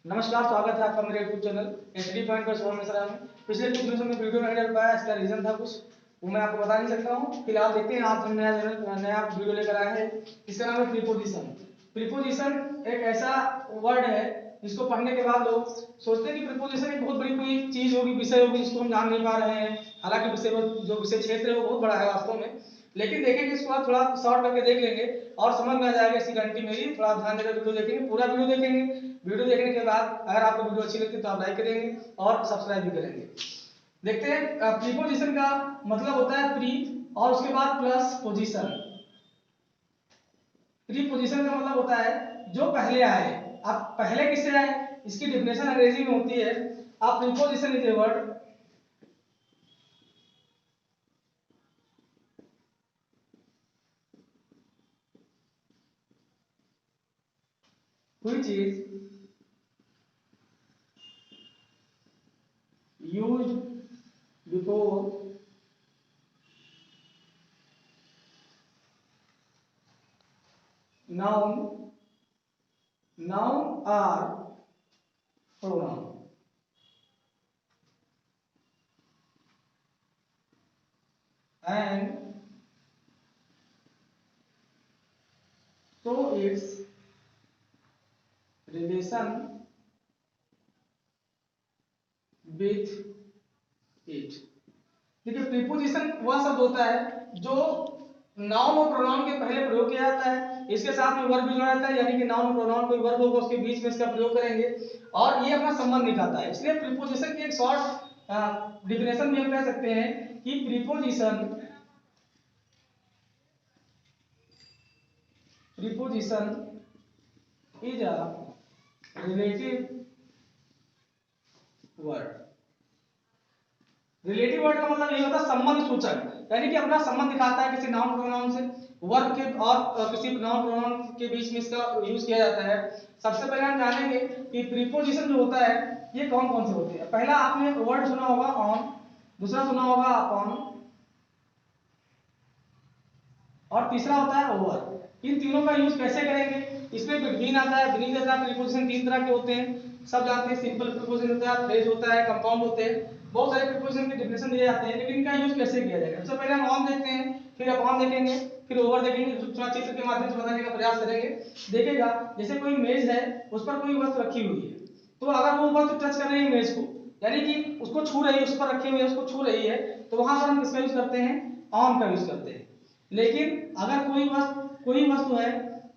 नमस्कार, स्वागत है आपका मेरे यूट्यूब चैनल एचडी पॉइंट पर सोहम मिश्रा में। पिछले कुछ दिनों से मैं वीडियो नहीं डाल पाया, इसका रीजन था कुछ, वो मैं आपको बता नहीं सकता हूँ। फिलहाल देखते हैं, आज हम नया वीडियो लेकर आए हैं। इसका नाम है प्रीपोजिशन। प्रीपोजिशन एक ऐसा वर्ड है जिसको पढ़ने के बाद लोग सोचते हैं कि प्रीपोजिशन एक बहुत बड़ी कोई चीज होगी, विषय होगी जिसको हम जान नहीं पा रहे हैं। हालांकि विषय क्षेत्र है वो बहुत बड़ा है वास्तव में, लेकिन देखेंगे इसको आप थोड़ा शॉर्ट करके देख लेंगे और समझ में आ जाएगा इसकी गारंटी मेरी। थोड़ा ध्यान देकर वीडियो देखेंगे, पूरा वीडियो देखेंगे। वीडियो देखने के बाद अगर आपको वीडियो अच्छी लगती है तो आप लाइक करेंगे और सब्सक्राइब भी करेंगे। देखते हैं, प्रीपोजिशन का मतलब होता है प्री और उसके बाद प्लस पोजीशन। प्रीपोजिशन का मतलब होता है जो पहले आए। आप पहले किससे आए, इसकी डेफिनेशन अंग्रेजी में होती है। आप preposition is a word which is used before noun or pronoun. And so its relation with it। देखिए, प्रीपोजिशन वह शब्द होता है जो नाउन और प्रोनाउन के पहले प्रयोग किया जाता है, इसके साथ में वर्ब भी जोड़ा जाता है, यानी कि नाउन और प्रोनाउन कोई वर्ब होगा उसके बीच में इसका प्रयोग करेंगे और ये अपना संबंध दिखाता है। इसलिए प्रीपोजिशन की एक शॉर्ट डिफिनेशन भी हम कह सकते हैं कि preposition is a relative word. Relative word का मतलब ये होता है संबंध सूचक, यानी कि अपना संबंध दिखाता है किसी नाउन प्रोनाउन से। वर्ब के और किसी नाउन प्रोनाउन के बीच में इसका यूज किया जाता है। सबसे पहले हम जानेंगे कि प्रीपोजिशन जो होता है ये कौन कौन से होते हैं। पहला आपने वर्ड सुना होगा ऑन, दूसरा सुना होगा अपॉन और तीसरा होता है ओवर। इन तीनों का यूज कैसे करेंगे, इसमें बिटवीन आता है, बीनीथ आता है। प्रीपोजिशन तीन तरह के होते हैं, सब जानते हैं। सिंपल प्रीपोजिशन होता है, फ्रेज होता है, कंपाउंड होते हैं। बहुत सारे प्रीपोजिशन के डेफिनेशन दिए जाते हैं, लेकिन इनका यूज कैसे किया जाएगा। सबसे पहले हम ऑन देखते हैं, फिर अपॉन देखेंगे, फिर ओवर देखेंगे। थोड़ा चित्र के माध्यम से बताने का प्रयास करेंगे। देखिएगा, जैसे कोई मेज है, उस पर कोई वस्तु रखी हुई है, तो अगर वो वस्तु टच कर रही है मेज को, यानी कि उसको छू रही है, उस पर रखे हुए उसको छू रही है, तो वहां पर हम किसका यूज करते हैं, ऑन का यूज करते हैं। लेकिन अगर कोई वस्तु है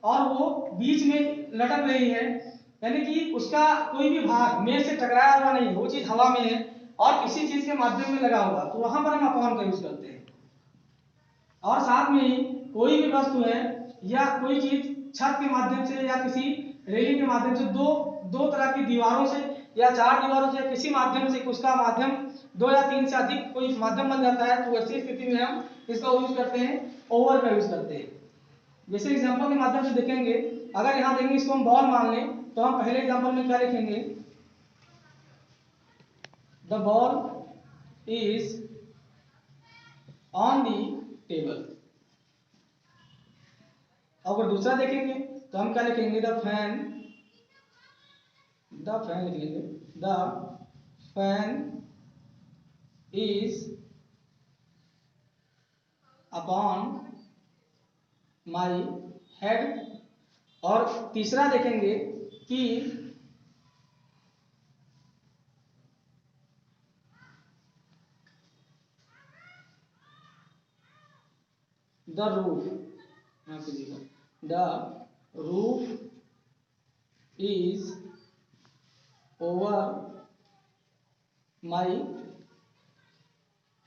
और वो बीच में लटक रही है, यानी कि उसका कोई भी भाग मेज से टकराया हुआ नहीं है, वो चीज हवा में है और किसी चीज के माध्यम में लगा हुआ, तो वहां पर हम अपॉन का यूज करते हैं। और साथ में ही कोई भी वस्तु है या कोई चीज छत के माध्यम से या किसी रेलिंग के माध्यम से, दो तरह की दीवारों से या चार दीवारों से या किसी माध्यम से, उसका माध्यम दो या तीन से अधिक कोई माध्यम बन जाता है, तो ऐसी स्थिति में हम इसका यूज करते हैं, ओवर का यूज करते हैं। जैसे एग्जांपल के माध्यम से देखेंगे, अगर यहां देंगे इसको हम बॉल मान लें, तो हम पहले एग्जांपल में क्या लिखेंगे, the ball is on the table. अगर दूसरा देखेंगे तो हम क्या लिखेंगे, द फैन लिख लेंगे, the fan is upon my head. और तीसरा देखेंगे कि the roof, the roof is over my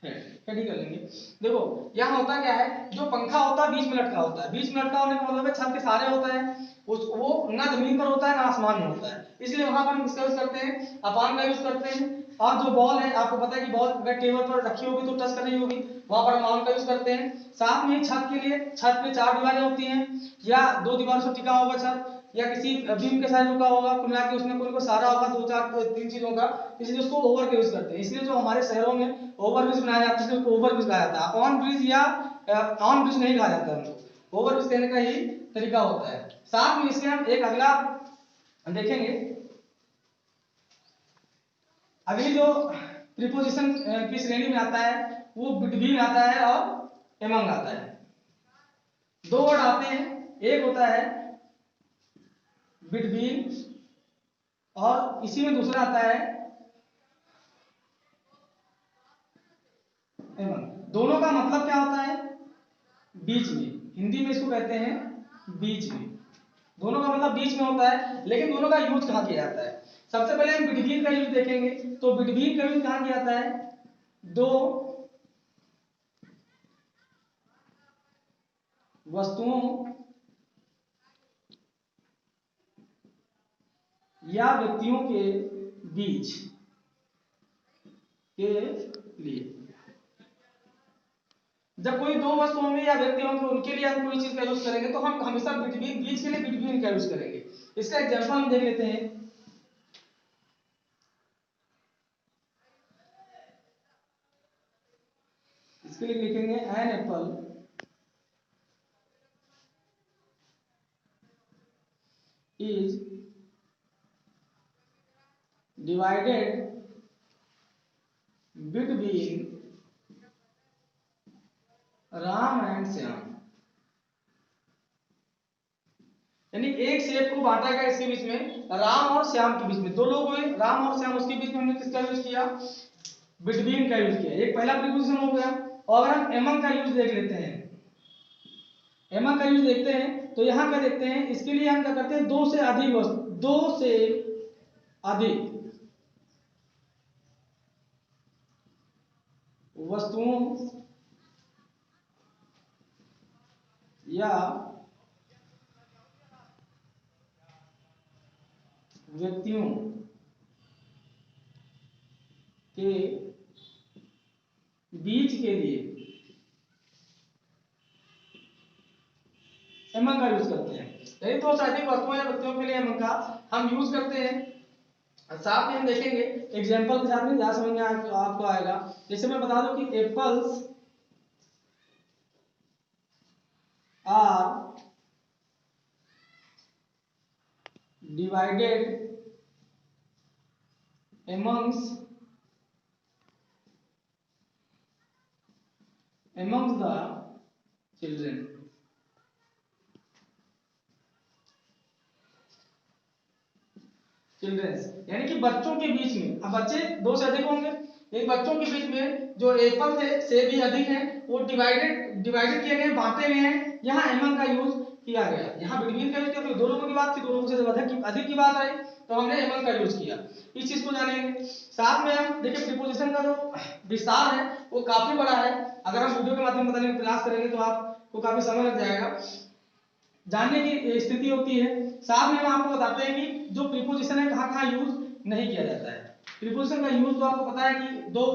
head ही कर लेंगे। देखो यहाँ होता क्या है, जो पंखा होता है बीच में लटका होता है, बीच में लटका होने का मतलब है छत के सहारे होता है, वो ना जमीन पर होता है ना आसमान में होता है, इसलिए वहां पर हम किसका यूज करते हैं, अपान का यूज करते हैं। और जो बॉल है, आपको पता है कि बॉल अगर टेबल पर रखी होगी तो टच कर रही होगी, वहां पर हम ऑन का यूज करते हैं। साथ में छत के लिए, छत में चार दीवारें होती हैं या दो दीवारों से टिका होगा छत, या किसी बीम के साथ रुका होगा, कुल मिला के उसमें कोई को सहारा होगा, दो चार तीन चीजों का, इसलिए उसको ओवर का यूज करते हैं। इसलिए जो हमारे शहरों में ओवर ब्रिज बनाया जाता है उसको ओवर ब्रिज कहा जाता है, ऑन ब्रिज या ऑन ब्रिज नहीं कहा जाता है, ओवर ब्रिज कहने का ही तरीका होता है। साथ में इसके हम एक अगला देखेंगे, अगली जो प्रीपोजिशन की श्रेणी में आता है वो बिटवीन आता है और एमंग आता है। दो वर्ड आते हैं, एक होता है बिटवीन और इसी में दूसरा आता है एमंग। दोनों का मतलब क्या होता है? बीच में। हिंदी में इसको कहते हैं बीच में। दोनों का मतलब बीच में होता है, लेकिन दोनों का यूज कहाँ किया जाता है? सबसे पहले हम बिटवीन का यूज देखेंगे। तो बिटवीन का यूज कहाँ किया जाता है? दो वस्तुओं या व्यक्तियों के बीच के लिए। जब कोई दो वस्तु होंगे या व्यक्ति होंगे उनके लिए हम कोई चीज का यूज करेंगे तो हम हमेशा बिटवीन, बीच के लिए बिटवीन का यूज करेंगे। इसका एग्जांपल हम देख लेते हैं। इसके लिए लिखेंगे an apple is divided between Ram and Shyam. यानी एक सेब को बांटा गया इसके बीच में, राम और श्याम के बीच में। दो लोग हुए, राम और श्याम, उसके बीच में हमने किसका यूज किया? बिटवीन का यूज किया। एक पहला प्रीपोजिशन हो गया। और अगर हम एमंग का यूज देख लेते हैं, एमंग का यूज देखते हैं तो यहां क्या देखते हैं? इसके लिए हम क्या करते हैं? दो से अधिक वस्तु, दो से अधिक वस्तुओं या व्यक्तियों के बीच के लिए एमंग का यूज करते हैं। यदि दो से अधिक वस्तुओं या व्यक्तियों के लिए एमंग का हम यूज करते हैं। साथ में हम देखेंगे एग्जांपल के साथ में, जहां समझ में आपको आएगा। जैसे मैं बता दूं कि apples are divided amongst the children। Childrens यानी कि बच्चों के बीच में। अब बच्चे दो से अधिक होंगे, एक बच्चों के बीच में जो एप्पल थे से भी अधिक हैं, वो डिवाइडेड किए गए, बांटे गए हैं। यहाँ एमंग का यूज किया गया। यहाँ बिटवीन का यूज किया, दो लोगों की बात थी, दो लोगों से अधिक की बात आई तो हमने एमंग का यूज किया। इस चीज को जानेंगे। साथ में हम देखिए प्रीपोजिशन का जो विस्तार है वो काफी बड़ा है। अगर हम वीडियो के माध्यम से बताने का प्रयास करेंगे तो आपको काफी समय लग जाएगा, जानने की स्थिति होती है। साथ में हम आपको बताते हैं कि जो प्रीपोजिशन है कहाँ कहाँ यूज नहीं किया जाता है। प्रीपोजिशन का यूज तो आपको पता है कि दो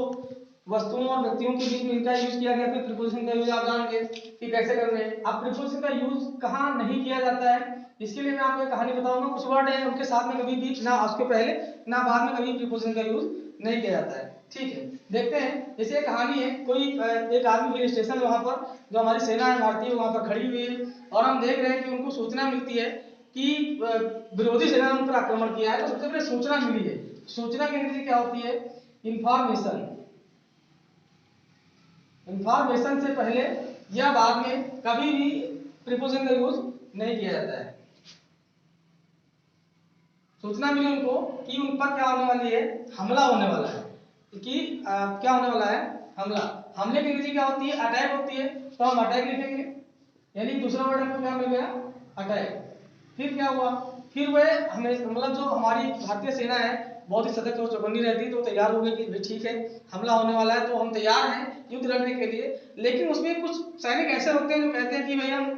वस्तुओं और व्यक्तियों के बीच में इनका यूज किया गया। फिर प्रीपोजिशन का यूज आप जानेंगे कि कैसे करना है। अब प्रीपोजिशन का यूज कहाँ नहीं किया जाता है, इसके लिए मैं आपको एक कहानी बताऊंगा। कुछ वर्ड है उनके साथ में कभी भी ना उसके पहले ना बाद में कभी प्रीपोजिशन का यूज नहीं किया जाता है। ठीक है, देखते हैं। जैसे एक कहानी है, कोई एक आदमी हिल स्टेशन वहां पर, जो हमारी सेना है भारतीय, वहां पर खड़ी हुई है और हम देख रहे हैं कि उनको सूचना मिलती है कि विरोधी सेना ने उन पर आक्रमण किया है। तो सबसे पहले सूचना मिली है। सूचना की अंग्रेजी क्या होती है? इंफॉर्मेशन। इंफॉर्मेशन से पहले या बाद में कभी भी प्रीपोजिशन का यूज नहीं किया जाता है। सूचना मिली उनको कि उन पर क्या होने वाली है? हमला होने वाला है। कि क्या होने वाला है? हमला। हमले की अंग्रेजी क्या होती है? अटैक होती है। तो हम अटैक लिखेंगे, यानी दूसरा वर्ड हमको क्या मिल गया? अटैक। फिर क्या हुआ? फिर वह हमें मतलब जो हमारी भारतीय सेना है बहुत ही सतर्क और चौकन्नी रहती है, तो तैयार हो गए कि भाई ठीक है हमला होने वाला है तो हम तैयार हैं युद्ध लड़ने के लिए। लेकिन उसमें कुछ सैनिक ऐसे होते हैं जो कहते हैं कि भाई हम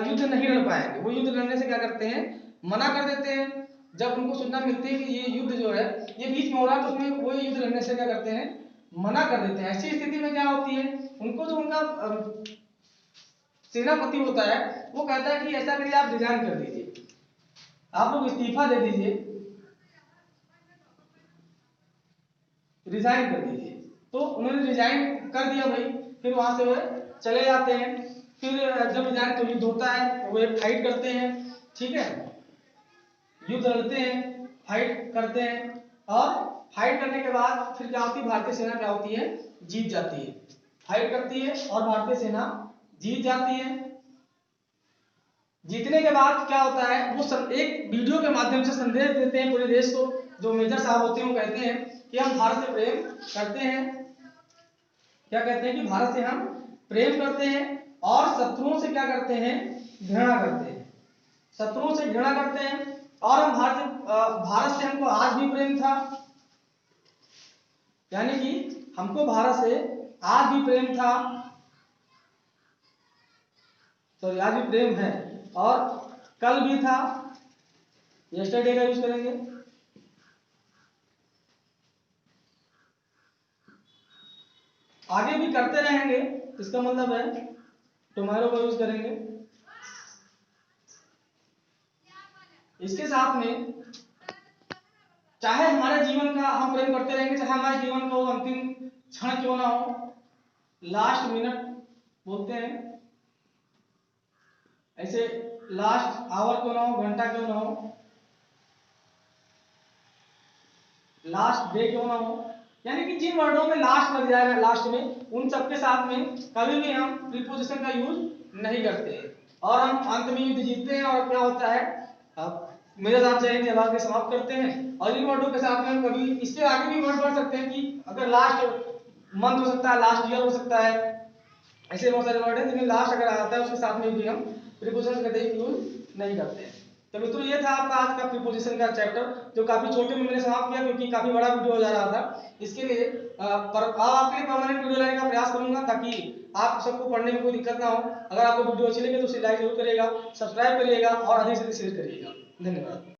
युद्ध नहीं लड़ पाएंगे। वो युद्ध लड़ने से क्या करते हैं? मना कर देते हैं। जब उनको सूचना मिलती है कि ये युद्ध जो है ये बीच में हो रहा है तो उसमें वो युद्ध लड़ने से क्या करते हैं? मना कर देते हैं। ऐसी स्थिति में क्या होती है? उनको जो उनका सेनापति होता है वो कहता है कि ऐसा करिए, आप रिजाइन कर दीजिए, आप लोग इस्तीफा दे दीजिए, रिजाइन कर दीजिए। तो उन्होंने रिजाइन कर दिया भाई। फिर वहां से वो चले जाते हैं। फिर जब रिजाइन तो युद्ध होता है, वो एक फाइट करते हैं। ठीक है, युद्ध लड़ते हैं, फाइट करते हैं। और फाइट करने के बाद फिर क्या होती है, भारतीय सेना क्या होती है, जीत जाती है। फाइट करती है और भारतीय सेना जीत जाती है। जीतने के बाद क्या होता है, वो एक वीडियो के माध्यम से संदेश देते हैं पूरे देश को। जो मेजर साहब होते हैं वो कहते हैं कि हम भारत से प्रेम करते हैं। क्या कहते हैं कि भारत से हम प्रेम करते हैं और शत्रुओं से क्या करते हैं, घृणा करते हैं। शत्रुओं से घृणा करते हैं और हम भारत से हमको आज भी प्रेम था, यानी कि हमको भारत से आज भी प्रेम था, तो आज भी प्रेम है, और कल भी था, यस्टरडे का यूज करेंगे। आगे भी करते रहेंगे, इसका मतलब है टुमारो का यूज करेंगे। इसके साथ में चाहे हमारे जीवन का हम प्रेम करते रहेंगे, चाहे हमारे जीवन का वो अंतिम क्षण क्यों ना हो, लास्ट मिनट बोलते हैं, ऐसे लास्ट आवर क्यों ना हो, घंटा क्यों ना हो, लास्ट डे क्यों ना हो, यानी कि जिन वर्डों में लास्ट लग जाएगा लास्ट में, उन सबके साथ में कभी भी हम प्रीपोजिशन का यूज नहीं करते हैं और हम अंत में युद्ध जीतते हैं। और क्या होता है, अब मेरे साथ चाहेंगे आवाज समाप्त करते हैं। और इन वर्डों के साथ में हम कभी इससे आगे भी वर्ड बढ़ सकते हैं कि अगर लास्ट मंथ हो सकता है, लास्ट ईयर हो सकता है, ऐसे बहुत सारे वर्ड हैं जिन्हें लास्ट अगर आता है उसके साथ में भी हम प्रीपोजिशन का यूज नहीं करते हैं। तो मित्रों ये था आपका आज का प्रीपोजिशन का चैप्टर, जो काफी छोटे में मैंने समाप्त किया क्योंकि काफी बड़ा वीडियो हो जा रहा था। इसके लिए आपके लिए परमानेंट वीडियो लाने का प्रयास करूंगा ताकि आप सबको पढ़ने में कोई दिक्कत ना हो। अगर आपको वीडियो अच्छी लगे तो उसे लाइक जरूर करिएगा, सब्सक्राइब करिएगा और अधिक से अधिक शेयर करिएगा। धन्यवाद।